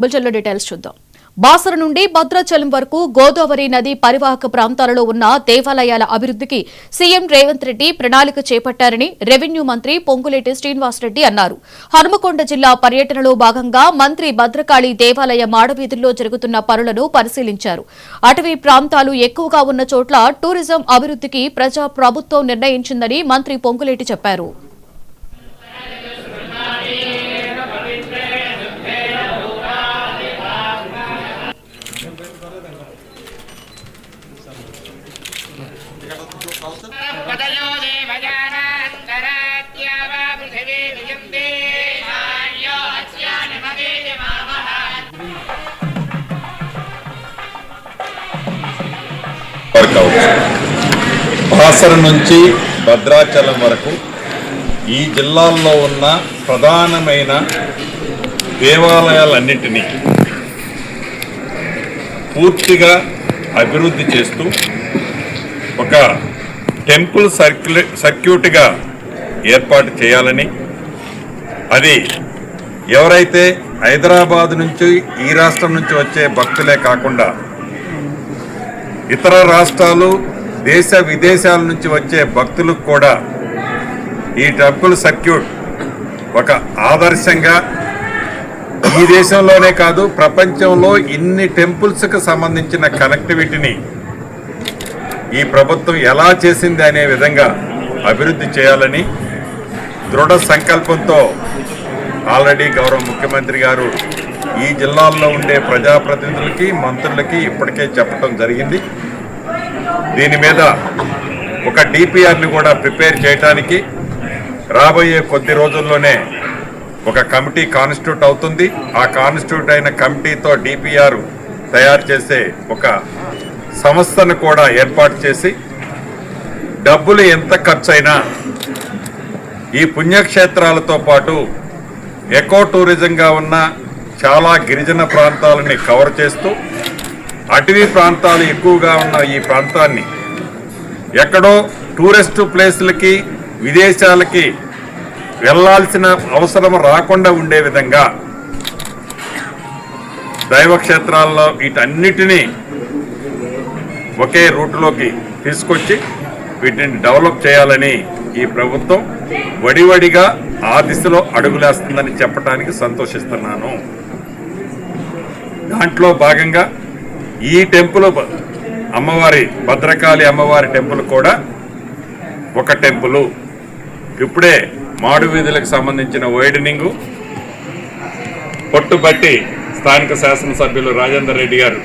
బులెటిన్లో డీటెయిల్స్ చూద్దాం. బాసర నుండి భద్రాచలం వరకు గోదావరి నది పరివాహక ప్రాంతాలలో ఉన్న దేవాలయాల అభివృద్ధికి సీఎం రేవంత్ రెడ్డి ప్రణాళిక చేపట్టారని రెవెన్యూ మంత్రి పొంగులేటి శ్రీనివాసరెడ్డి అన్నారు. హనుమకొండ జిల్లా పర్యటనలో భాగంగా మంత్రి భద్రకాళి దేవాలయ మాడవీధుల్లో జరుగుతున్న పనులను పరిశీలించారు. అటవీ ప్రాంతాలు ఎక్కువగా ఉన్న చోట్ల టూరిజం అభివృద్ధికి ప్రభుత్వం నిర్ణయించిందని మంత్రి పొంగులేటి చెప్పారు. బాసర నుంచి భద్రాచలం వరకు ఈ జిల్లాల్లో ఉన్న ప్రధానమైన దేవాలయాలన్నింటినీ పూర్తిగా అభివృద్ధి చేస్తూ ఒక టెంపుల్ సర్క్యూట్గా ఏర్పాటు చేయాలని, అది ఎవరైతే హైదరాబాద్ నుంచి ఈ రాష్ట్రం నుంచి వచ్చే భక్తులే కాకుండా ఇతర రాష్ట్రాలు దేశ విదేశాల నుంచి వచ్చే భక్తులకు కూడా ఈ టెంపుల్ సర్క్యూట్ ఒక ఆదర్శంగా ఈ దేశంలోనే కాదు ప్రపంచంలో ఇన్ని టెంపుల్స్కి సంబంధించిన కనెక్టివిటీని ఈ ప్రభుత్వం ఎలా చేసింది అనే విధంగా అభివృద్ధి చేయాలని దృఢ సంకల్పంతో ఆల్రెడీ గౌరవ ముఖ్యమంత్రి గారు ఈ జిల్లాల్లో ఉండే ప్రజాప్రతినిధులకి మంత్రులకి ఇప్పటికే చెప్పడం జరిగింది. దీని మీద ఒక డిపిఆర్ని కూడా ప్రిపేర్ చేయడానికి రాబోయే కొద్ది రోజుల్లోనే ఒక కమిటీ కాన్స్టిట్యూట్ అవుతుంది. ఆ కాన్స్టిట్యూట్ అయిన కమిటీతో డిపిఆర్ తయారు చేసే ఒక సంస్థను కూడా ఏర్పాటు చేసి డబ్బులు ఎంత ఖర్చైనా ఈ పుణ్యక్షేత్రాలతో పాటు ఎకో టూరిజంగా ఉన్న చాలా గిరిజన ప్రాంతాలని కవర్ చేస్తూ అటవీ ప్రాంతాలు ఎక్కువగా ఉన్న ఈ ప్రాంతాన్ని ఎక్కడో టూరిస్టు ప్లేసులకి విదేశాలకి వెళ్లాల్సిన అవసరం రాకుండా ఉండే విధంగా దైవక్షేత్రాల్లో వీటన్నిటినీ ఒకే రూట్లోకి తీసుకొచ్చి వీటిని డెవలప్ చేయాలని ఈ ప్రభుత్వం వడివడిగా ఆ దిశలో అడుగులేస్తుందని చెప్పడానికి సంతోషిస్తున్నాను. దాంట్లో భాగంగా ఈ టెంపుల్ అమ్మవారి భద్రకాళి అమ్మవారి టెంపుల్ కూడా ఒక టెంపుల్ ఇప్పుడే మాడు వీధులకు సంబంధించిన వైడనింగు పట్టుబట్టి స్థానిక శాసనసభ్యులు రాజేందర్ రెడ్డి గారు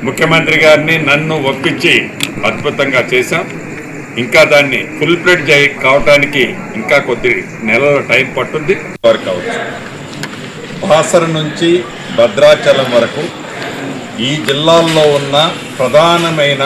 ముఖ్యమంత్రి గారిని నన్ను ఒప్పించి అద్భుతంగా చేశాం. ఇంకా దాన్ని ఫుల్ ప్లేట్ కావటానికి ఇంకా కొద్ది నెలల టైం పట్టుద్ది. కావచ్చు బాసర నుంచి భద్రాచలం వరకు ఈ జిల్లాల్లో ఉన్న ప్రధానమైన